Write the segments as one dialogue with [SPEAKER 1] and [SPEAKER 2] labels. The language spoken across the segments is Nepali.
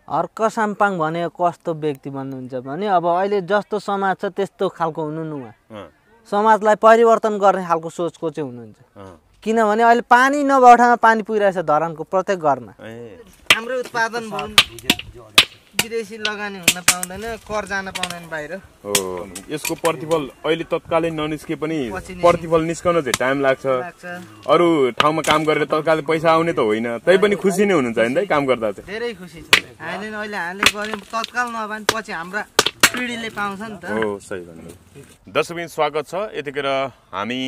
[SPEAKER 1] हर्क साम्पाङ भनेको कस्तो व्यक्ति भन्नुहुन्छ भने अब अहिले जस्तो समाज छ त्यस्तो खालको हुनु न उहाँ समाजलाई परिवर्तन गर्ने खालको सोचको चाहिँ हुनुहुन्छ किनभने अहिले पानी नभएको ठाउँमा पानी पुगिरहेछ धरानको प्रत्येक घरमा हाम्रो उत्पादन विदेशी लगानी हुन पाउँदैन कर जान पाउँदैन बाहिर
[SPEAKER 2] हो यसको प्रतिफल अहिले तत्कालै ननिस्के पनि प्रतिफल निस्कन चाहिँ टाइम लाग्छ अरु ठाउँमा काम गरेर तत्कालै पैसा आउने त होइन तै पनि खुसी नै हुनुहुन्छ हैन काम गर्दा चाहिँ
[SPEAKER 1] धेरै खुसी छ अहिले हामीले गर्यौं तत्काल नभए पछि हाम्रा पिढीले पाउँछ नि त
[SPEAKER 2] हो सही भन्नु दर्शकबिन स्वागत छ यतिखेर हामी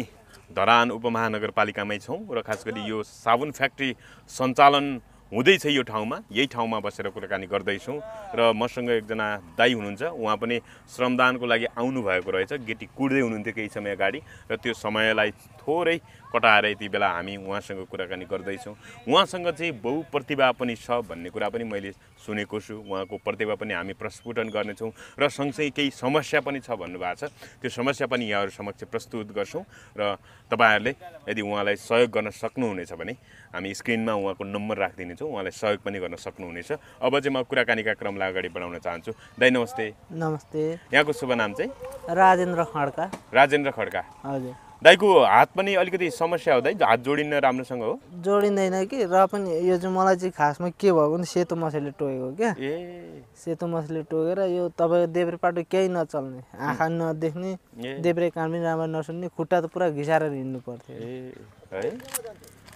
[SPEAKER 2] धरान उपमहानगरपालिकामै छौं र खास गरी यो साबुन फ्याक्ट्री सञ्चालन हुँदैछ यो ठाउँमा यही ठाउँमा बसेर कुराकानी गर्दैछौं र मसँग एकजना दाइ हुनुहुन्छ उहाँ पनि श्रमदानको लागि आउनु भएको रहेछ गेटी कुड्दै हुनुहुन्थ्यो केही समय अगाडि र त्यो समयलाई थोरै कटाएर यति बेला हामी उहाँसँग कुराकानी गर्दैछौं उहाँसँग चाहिँ बहुप्रतिभा पनि छ भन्ने कुरा पनि मैले सुनेको छु उहाँको प्रतिभा पनि हामी प्रस्फुटन गर्नेछौं र सँगसँगै केही समस्या पनि छ भन्नुभएको छ त्यो समस्या पनि यहाँहरु समक्ष प्रस्तुत गर्छौं र तपाईहरुले यदि उहाँलाई सहयोग गर्न सक्नुहुनेछ भने हामी स्क्रिनमा उहाँको नम्बर राखिदिनेछौं उहाँलाई सहयोग पनि गर्न सक्नुहुनेछ अब चाहिँ म कुराकानीका क्रमलाई अगाडि बढाउन चाहन्छु दाइ नमस्ते
[SPEAKER 1] नमस्ते
[SPEAKER 2] यहाँको शुभ नाम चाहिँ
[SPEAKER 1] राजेन्द्र खड्का
[SPEAKER 2] राजेन्द्र खड्का
[SPEAKER 1] हजुर
[SPEAKER 2] दाइको हात पनि अलिकति समस्या हो दाइ हात जोडिन्न राम्रोसँग हो
[SPEAKER 1] जोडिँदैन कि र पनि यो चाहिँ मलाई चाहिँ खासमा के भयो भने सेतो मछलीले टोकेको क्या सेतो मछलीले टोकेर यो तपाईको देब्रे पाटो केही नचल्ने आँखा नदेख्ने देब्रे कान पनि राम्रो नसुन्ने खुट्टा त पुरा घिसारेर हिँड्नु पर्थ्यो
[SPEAKER 2] है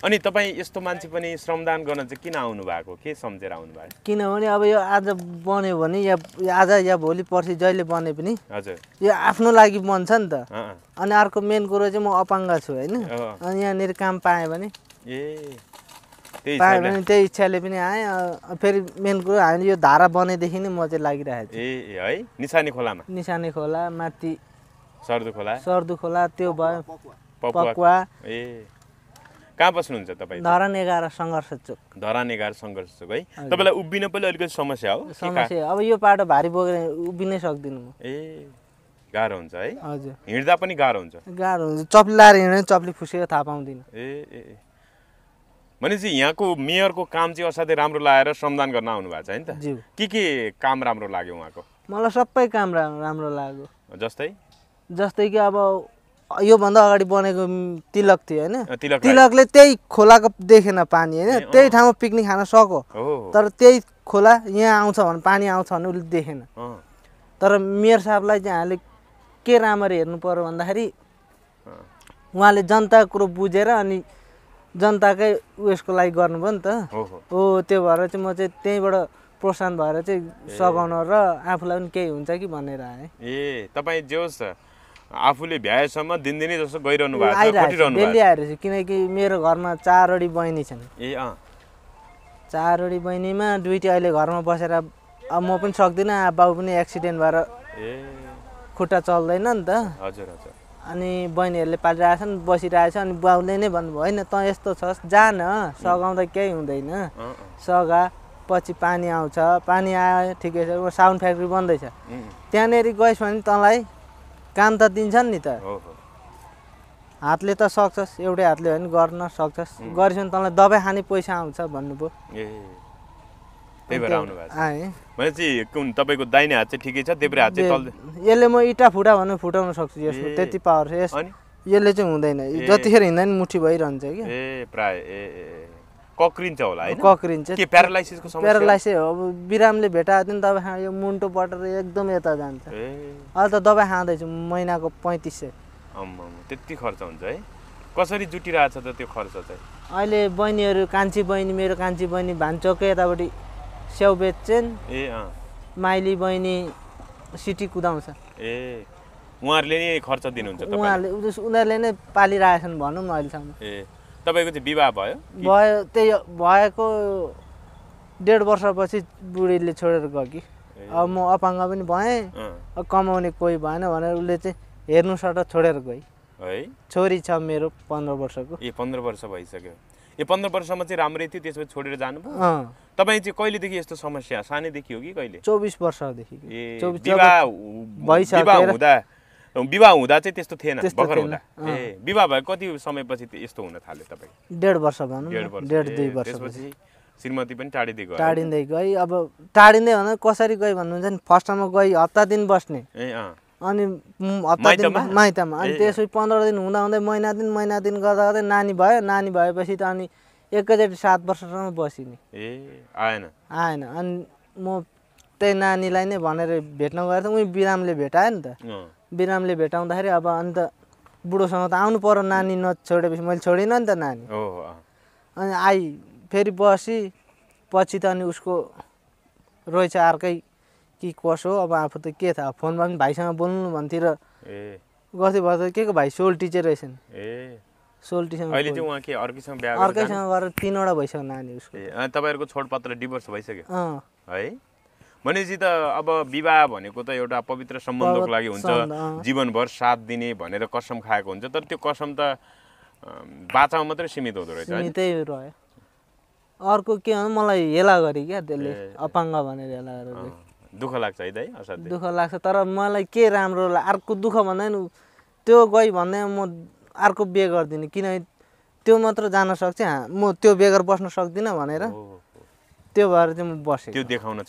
[SPEAKER 2] अनि तपाई यस्तो मान्छे पनि श्रमदान गर्न चाहिँ किन आउनु भएको के सम्झेर आउनु भएको
[SPEAKER 1] किनभने अब यो आज बन्यो भने या आज या भोलि पर्सि जहिले बने पनि
[SPEAKER 2] हजुर
[SPEAKER 1] यो आफ्नो लागि बन्छ नि त अनि अर्को मेन कुरो चाहिँ म अपाङ्ग छु हैन अनि यहाँनिर काम पाएँ भने त्यही इच्छाले पनि आएँ फेरि मेन कुरो हामी यो धारा बनेदेखि नै म चाहिँ लागिरहेको छु
[SPEAKER 2] है निशानी खोलामा
[SPEAKER 1] निशानी खोला माथि सर्दु खोला त्यो भयो पकुवा
[SPEAKER 2] कहाँ बस्नुहुन्छ तपाई
[SPEAKER 1] धरान 11 संघर्ष चोक
[SPEAKER 2] धरान 11 संघर्ष चोक है तपाईलाई उभिन पनि अलिकति समस्या हो
[SPEAKER 1] समस्या अब यो पाटो भारी बोकेर उभिनै सक्दिनु म
[SPEAKER 2] गाह्रो हुन्छ है
[SPEAKER 1] हजुर
[SPEAKER 2] हिँड्दा पनि गाह्रो हुन्छ
[SPEAKER 1] चप्ली लाएर हिँड्ने चप्ली फुसेर थाहा पाउँदिन
[SPEAKER 2] भनेपछि यहाँको मेयरको काम चाहिँ असाध्यै राम्रो लागेर श्रमदान गर्न आउनु भएको छ हैन त के काम राम्रो लाग्यो उहाँको
[SPEAKER 1] मलाई सबै काम राम्रो लाग्यो जस्तै कि अब यो भन्दा अगाडि बनेको तिलक थियो हैन तिलकले त्यही खोलाको देखेन पानी हैन त्यही ठाउँमा पिकनिक खान सक्यो तर त्यही खोला यहाँ आउँछ भने पानी आउँछ भने उले देखेन तर मेयर साहबलाई चाहिँ हामीले के राम्ररी हेर्नु पर्यो भन्दाखेरि उहाँले जनताको कुरो बुझेर अनि जनताकै उयसको लागि गर्नुभयो नि त हो त्यो भएर चाहिँ म चाहिँ त्यहीबाट प्रोत्साहन भएर चाहिँ सघाउन र आफूलाई पनि केही हुन्छ कि भनेर आएँ
[SPEAKER 2] तपाई जोस् आफूले भ्याएसम्म दिनदिनै जस्तो गइरहनु भएको छ खटिरहनु
[SPEAKER 1] भएको छ आइरहेछ किनकि मेरो घरमा 4 वटी बहिनी छन् 4 वटी बहिनीमा दुईटी अहिले घरमा बसेर अब म पनि सक्दिन बाबु पनि एक्सिडेन्ट भएर खुट्टा चल्दैन नि त
[SPEAKER 2] हजुर हजुर
[SPEAKER 1] अनि बहिनीहरुले पालिरहेछन् बसिरहेछ अनि बाबुले नै भन्नुभयो हैन त यस्तो छस् जान सगाउँदा केही हुँदैन सगा पछि पानी आउँछ पानी आयो ठिकै छ साउन्ड फ्याक्ट्री बन्दै छ त्यहाँनेरि गइस् भने तँलाई काम त दिन्छन् नि त हातले त सक्छस् एउटै हातले होइन गर्न सक्छस् गरिस् भने तँलाई दबाई खाने पैसा आउँछ भन्नुभयो
[SPEAKER 2] त्यही भएर आउनु भएको छ भनेपछि कुन तपाईको दाहिने हात चाहिँ ठिकै छ देब्रे हात चाहिँ तल
[SPEAKER 1] यसले म इटा फुटा भने फुटाउन सक्छु यसको त्यति पावर छ यसले चाहिँ हुँदैन जतिखेर हिँड्दा नि मुठी भइरहन्छ के
[SPEAKER 2] प्राय कक्रिन्छ होला हैन
[SPEAKER 1] कक्रिन्छ
[SPEAKER 2] के प्यारालाइसिसको समस्या
[SPEAKER 1] प्यारालाइसिस अब बिरामले भेटायो दिन दबाई खा यो मुन्टो पटेर एकदम यता जान्छ अहिले त दबाई खाँदै छु महिनाको 3500
[SPEAKER 2] त्यति खर्च हुन्छ है कसरी जुटिरहेछ त त्यो खर्च चाहिँ
[SPEAKER 1] अहिले बहिनीहरु कान्छी बहिनी मेरो कान्छी बहिनी भान्चोकै यतापटि स्याउ बेच्छन् माइली बहिनी सिटी कुदाउँछ
[SPEAKER 2] उहाँहरुले नै खर्च दिनुहुन्छ
[SPEAKER 1] तपाईले उनीहरुले नै पालिरहेछन् भनौं न अहिलेसम्म
[SPEAKER 2] तपाईको चाहिँ विवाह भयो
[SPEAKER 1] त्यही भएको 1.5 वर्षपछि बुढीले छोडेर गयो कि अब म अपाङ्ग पनि भएँ कमाउने कोही भएन भनेर उले चाहिँ हेर्नु सट छोडेर गई
[SPEAKER 2] है
[SPEAKER 1] छोरी छ मेरो 15 वर्षको
[SPEAKER 2] 15 वर्ष भइसक्यो 15 वर्षसम्म चाहिँ राम्रै थियो त्यसपछि छोडेर जानुभयो तपाई चाहिँ कहिले देखि यस्तो समस्या सानैदेखि हो कि कहिले
[SPEAKER 1] 24 वर्षदेखि
[SPEAKER 2] 24 विवाह हुँदा चाहिँ त्यस्तो थिएन भर्खर हुँदा विवाह भएको कति समयपछि यस्तो हुन थाल्यो तपाई
[SPEAKER 1] 1.5 वर्ष भनौं 1.5 2 वर्षपछि
[SPEAKER 2] श्रीमती पनि टाढिँदै गयो
[SPEAKER 1] टाढिँदै गई अब टाढिँदै भने कसरी गई भन्नुहुन्छ नि फर्स्टमा गई हप्ता दिन बस्ने अनि हप्ता दिन माइतमा अनि त्यसपछि 15 दिन हुँदा हुँदै महिना दिन गर्दा गर्दै नानी भयो नानी भएपछि त अनि एकैचोटि 7 वर्षसम्म बसिने
[SPEAKER 2] आएन
[SPEAKER 1] अनि म त्यही नानीलाई नै भनेर भेट्न गएर त उही बिरामले भेटायो नि त बिरामले भेटाउँदाखेरि अब अन्त बुढोसँग त आउनु पर्यो नानी नछोडेपछि मैले छोडिनँ नि त नानी अनि आई फेरि बसी पछि त अनि उसको रहेछ अर्कै कि कसो अब आफू त के थाहा फोनमा पनि भाइसँग बोल्नु भन्थ्यो र गर्थ्यो भयो के को भाइ सोल टिचर रहेछ नि सोल्टीसँग
[SPEAKER 2] अहिले चाहिँ उहाँ के अर्कैसँग बिहे
[SPEAKER 1] अर्कैसँग गरेर 3 वटा भइसक्यो नानी उसको
[SPEAKER 2] तपाईहरुको छोडपत्र डिभोर्स भइसक्यो है भनेपछि त अब विवाह भनेको त एउटा पवित्र सम्बन्धको लागि हुन्छ जीवनभर साथ दिने भनेर कसम खाएको हुन्छ तर त्यो कसम त बाचामा मात्रै सीमित हुँदो रहेछ
[SPEAKER 1] है त्यही रह्यो अर्को के हो मलाई हेला गरे क्या त्यसले अपाङ्ग भनेर हेला गरेर
[SPEAKER 2] दुःख लाग्छ है दाइ असाध्यै
[SPEAKER 1] दुःख लाग्छ तर मलाई के राम्रो अर्को दुःख भन्दैन त्यो गई भन्दै म अर्को बिहे गर्दिनँ किनभने त्यो मात्र जान सक्छ म त्यो बेगर बस्न सक्दिनँ भनेर त्यो भएर चाहिँ म बसेँ
[SPEAKER 2] त्यो देखाउन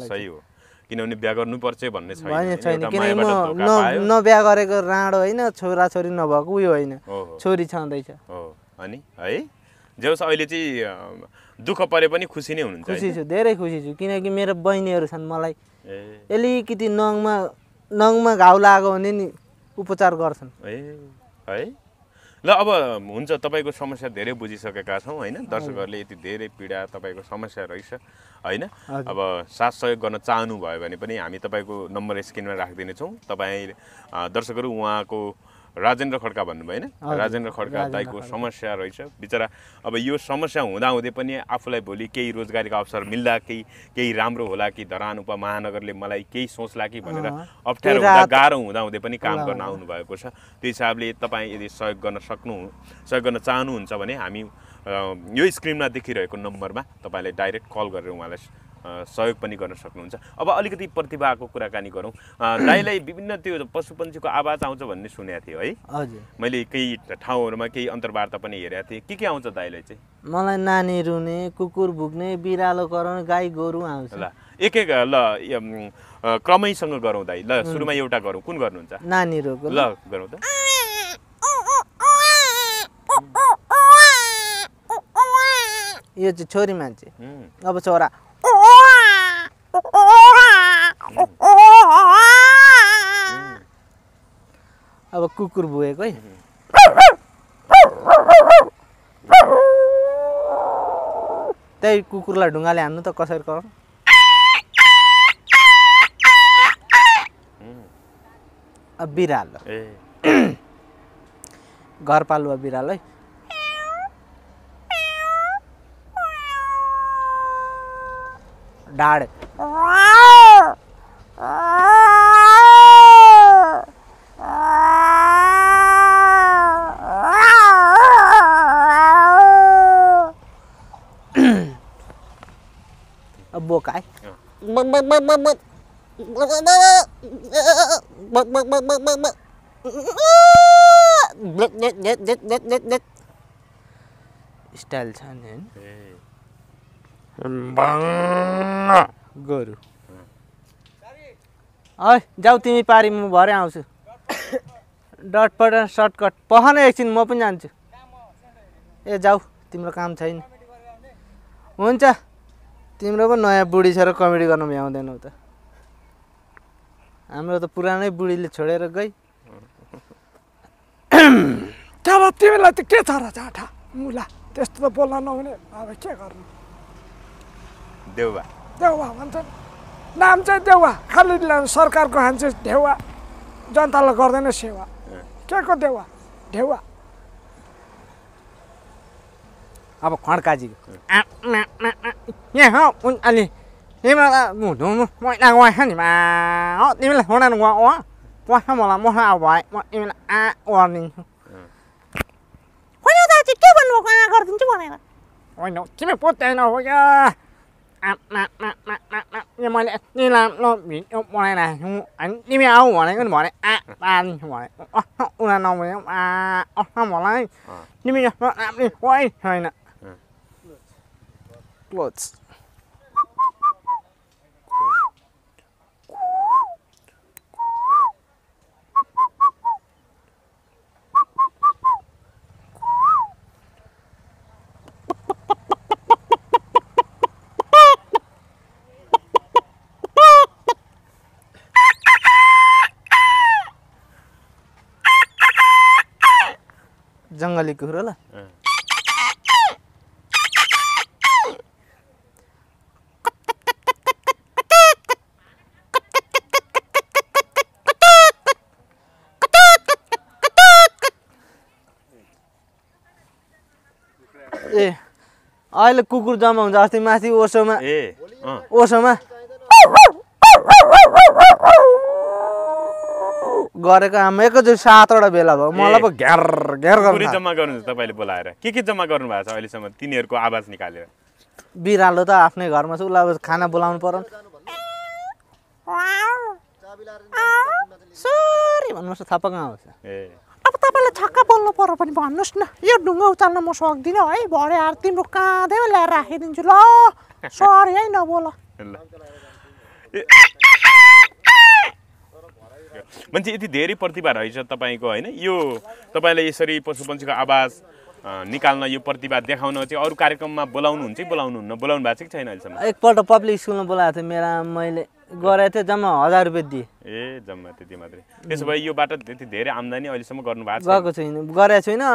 [SPEAKER 2] सही हो किनभने बिहे गर्नुपर्छ भन्ने छैन
[SPEAKER 1] किनभने म नबिहा गरेको राँडो होइन छोराछोरी नभएको उयो होइन छोरी छँदैछ
[SPEAKER 2] अनि है जेहोस् अहिले चाहिँ दुःख परे पनि खुसी नै हुनुहुन्छ
[SPEAKER 1] खुसी छु धेरै खुसी छु किनकि मेरो बहिनीहरू छन् मलाई अलिकति नङमा घाउ लाग्यो भने नि उपचार गर्छन्
[SPEAKER 2] है ल अब हुन्छ तपाईको समस्या धेरै बुझिसकेका छौं हैन दर्शकहरुले यति धेरै पीडा तपाईको समस्या रहेछ हैन अब साथ सहयोग गर्न चाहनु भयो भने पनि हामी तपाईको नम्बर स्क्रिनमा राखिदिने छौं तपाई दर्शकहरु उहाँको राजेन्द्र खड्का भन्नुभयो हैन राजेन्द्र खड्का दाइको समस्या रहेछ बिचरा अब यो समस्या हुँदा हुँदै पनि आफुलाई भोलि केही रोजगारीको अवसर मिल्ला केही राम्रो होला कि धरान उपमहानगरले मलाई केही सोच्ला कि भनेर अप्ठ्यारो हुँदा गाह्रो हुँदा हुँदै पनि काम गर्न आउनु भएको छ त्यो हिसाबले तपाई यदि सहयोग गर्न चाहनुहुन्छ भने हामी यो स्क्रिनमा देखिरहेको नम्बरमा तपाईले डाइरेक्ट कल गरेर उहाँलाई सहयोग पनि गर्न सक्नुहुन्छ अब अलिकति प्रतिभाको कुराकानी गरौँ दाइलाई विभिन्न त्यो पशुपन्छीको आवाज आउँछ भन्ने सुनेको थियो है
[SPEAKER 1] हजुर
[SPEAKER 2] मैले केही ठाउँहरुमा केही अन्तर्वार्ता पनि हेरेको थिएँ के आउँछ दाइलाई चाहिँ
[SPEAKER 1] मलाई नानी रुने कुकुर भुक्ने बिरालो कराउने गाई गोरु आउँछ
[SPEAKER 2] ल एक ल क्रमैसँग गरौँ दाइ ल सुरुमा एउटा गरौँ कुन गर्नुहुन्छ
[SPEAKER 1] नानी रोको
[SPEAKER 2] ल गरौँ त
[SPEAKER 1] यो चाहिँ छोरी मान्छे अब छोरा अब कुकुर भुएको है त्यही कुकुरलाई ढुङ्गाले हान्नु त कसरी गरौँ अब बिरालो घरपालुवा बिरालो है डाड अब बोका है स्टाइल छ नि गोरु है जाऊ तिमी पारी म भरे आउँछु डटपट सर्टकट पखन एकछिन म पनि जान्छु ए जाऊ तिम्रो काम छैन हुन्छ तिम्रो पनि नयाँ बुढी छ र कमेडी गर्न भ्याउँदैनौ त हाम्रो त पुरानै बुढीले छोडेर गई
[SPEAKER 3] अब तिमीलाई त के छ र जाठा मुला त्यस्तो त बोल्न नहुने अब के गर्नु
[SPEAKER 2] देउवा
[SPEAKER 3] भन्छ नाम चाहिँ देउवा खालि सरकारको खान्छ देउवा जनतालाई गर्दैन सेवा के को देउवा ढेउवा
[SPEAKER 1] अब खड्काजी यहाँ अलि तिमीलाई मुढु मैला गएछ नि मा तिमीलाई छोडेर गएछ मलाई मसा भए म तिमीलाई गरिदिन्छु होइन दाजु के भन्नुभएको गरिदिन्छु भनेर होइन तिमी पोत्दैन हो क्या मैले यति राम्रो भिडियो बनाइरहेको छु अनि तिमी आऊ भनेको नि भने पारिदिन्छु भने उनीहरू नबुझ्यो मलाई तिमी जस्तो राम्रो कोही छैन क्लोज जङ्गली कुखुरा ल ए अहिले कुकुर जम्मा हुन्छ अस्ति माथि ओसोमा गरेको आमा एकैचोटि 7वटा बेला भयो मलाई पो घ्यार घ्यार
[SPEAKER 2] पुरै जम्मा गर्नुहुन्छ तपाईले बोलाएर के जम्मा गर्नु भएको छ अहिलेसम्म तिनीहरूको आवाज निकालेर
[SPEAKER 1] बिरालो त आफ्नै घरमा छ उसलाई खाना बोलाउनु पर्यो सरी भन्नुहोस् थपक आउँछ
[SPEAKER 4] अब तपाईलाई छक्का बोल्नु पर्यो पनि भन्नुहोस् न यो ढुङ्गा उचाल्न म सक्दिनँ है भरे यार तिम्रो काँधैमा ल्याएर राखिदिन्छु ल सरी है नबोल
[SPEAKER 2] मान्छे यति धेरै प्रतिभा रहेछ तपाईँको होइन यो तपाईँले यसरी पशुपन्छीको आवाज निकाल्न यो प्रतिभा देखाउन चाहिँ अरू कार्यक्रममा बोलाउनुहुन्छ बोलाउनुहुन्न बोलाउनु भएको छ कि छैन अहिलेसम्म
[SPEAKER 1] एकपल्ट पब्लिक स्कुलमा बोलाएको थिएँ मेरा मैले गरेको थिएँ जम्मा 1000 रुपियाँ दिएँ
[SPEAKER 2] ए जम्मा त्यति मात्रै त्यसो भए योबाट त्यति धेरै आम्दानी अहिलेसम्म गर्नु भएको छ
[SPEAKER 1] गएको छैन गरेको छुइनँ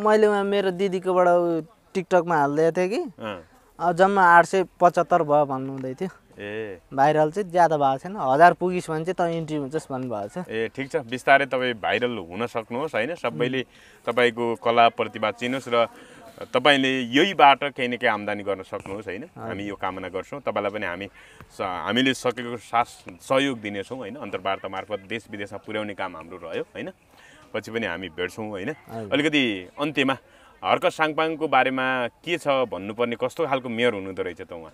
[SPEAKER 1] मैले उहाँ मेरो दिदीकोबाट टिकटकमा हालिदिएको थिएँ कि जम्मा 875 भयो भन्नुहुँदै थियो
[SPEAKER 2] ए
[SPEAKER 1] भाइरल चाहिँ ज्यादा भएको छैन 1000 पुगिस् भने चाहिँ त इन्ट्री हुन्छस् भन्नुभएको छ
[SPEAKER 2] ए ठिक छ बिस्तारै तपाईँ भाइरल हुन सक्नुहोस् होइन सबैले तपाईँको कला प्रतिभा चिनोस् र तपाईँले यहीबाट केही न केही आम्दानी गर्न सक्नुहोस् होइन हामी यो कामना गर्छौँ तपाईँलाई पनि हामीले सकेको सहयोग दिनेछौँ होइन अन्तर्वार्ता मार्फत देश विदेशमा पुर्याउने काम हाम्रो रह्यो होइन पछि पनि हामी भेट्छौँ होइन अलिकति अन्त्यमा हर्क साम्पाङको बारेमा के छ भन्नुपर्ने कस्तो खालको मेयर हुनुहुँदो रहेछ त उहाँ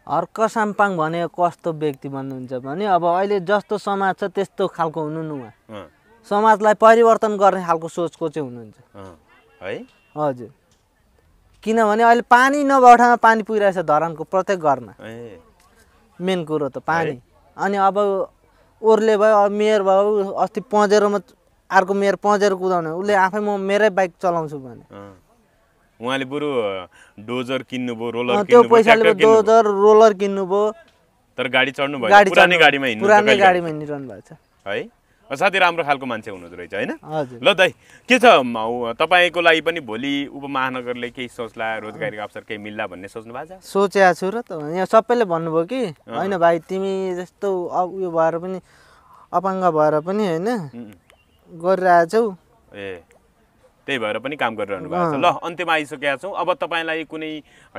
[SPEAKER 1] हर्क साम्पाङ भनेको कस्तो व्यक्ति भन्नुहुन्छ भने अब अहिले जस्तो समाज छ त्यस्तो खालको हुनु न उहाँ समाजलाई परिवर्तन गर्ने खालको सोचको चाहिँ हुनुहुन्छ
[SPEAKER 2] है
[SPEAKER 1] हजुर किनभने अहिले पानी नभएको ठाउँमा पानी पुगिरहेछ धरानको प्रत्येक घरमा मेन कुरो त पानी अनि अब ओर्ले भयो मेयर भयो अस्ति पँजेरोमा अर्को मेयर पँजेरो कुदाउने उसले आफै म मेरै बाइक चलाउँछु भने
[SPEAKER 2] उहाँले बरु डोजर किन्नुभयो रोलर
[SPEAKER 1] त्यो पैसाले डोजर रोलर किन्नुभयो
[SPEAKER 2] तर गाडी चढ्नु भयो पुरानै गाडीमा
[SPEAKER 1] हिँड्नु भएको छ
[SPEAKER 2] है साथै राम्रो खालको मान्छे हुनुहुँदो रहेछ होइन ल दाइ के छ तपाईँको लागि पनि भोलि उपमहानगरले केही सोच्ला रोजगारीको अवसर केही मिल्ला भन्ने सोच्नु भएको छ
[SPEAKER 1] सोचेको छु र त यहाँ सबैले भन्नुभयो कि होइन भाइ तिमी जस्तो उयो भएर पनि अपाङ्ग भएर पनि होइन गरिरहेछौ
[SPEAKER 2] ए त्यही भएर पनि काम गरिरहनु भएको छ ल अन्त्यमा आइसकेका छौँ अब तपाईँलाई कुनै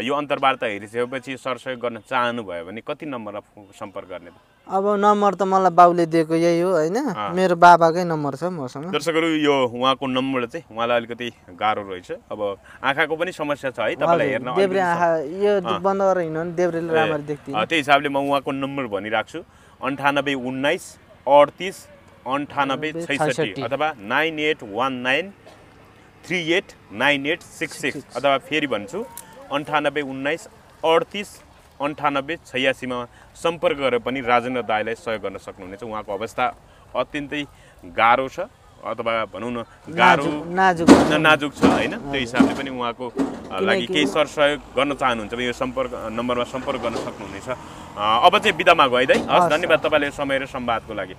[SPEAKER 2] यो अन्तर्वार्ता हेरिसकेपछि सरसहयोग गर्न चाहनुभयो भने कति नम्बरमा सम्पर्क गर्ने त
[SPEAKER 1] अब नम्बर त मलाई बाउले दिएको यही हो होइन मेरो बाबाकै नम्बर छ मसँग
[SPEAKER 2] दर्शकहरू यो उहाँको नम्बर चाहिँ उहाँलाई अलिकति गाह्रो रहेछ अब आँखाको पनि समस्या छ है तपाईँलाई हेर्न
[SPEAKER 1] देब्रे आँखा यो बन्द गरेर हिँड्नु भने देब्रेले राम्ररी देख्दिन
[SPEAKER 2] त्यही हिसाबले म उहाँको नम्बर भनिराख्छु 98 19 38 98 66 अथवा 9819 389866 अथवा फेरि भन्छु 98 19 38 98 86 मा सम्पर्क गरेर पनि राजेन्द्र दाइलाई सहयोग गर्न सक्नुहुनेछ उहाँको अवस्था अत्यन्तै गाह्रो छ अथवा भनौँ न गाह्रो नाजुक छ होइन त्यो हिसाबले पनि उहाँको लागि केही सरसहयोग गर्न चाहनुहुन्छ भने यो नम्बरमा सम्पर्क गर्न सक्नुहुनेछ अब चाहिँ बिदामा गइदै हस् धन्यवाद तपाईँले समय र संवादको लागि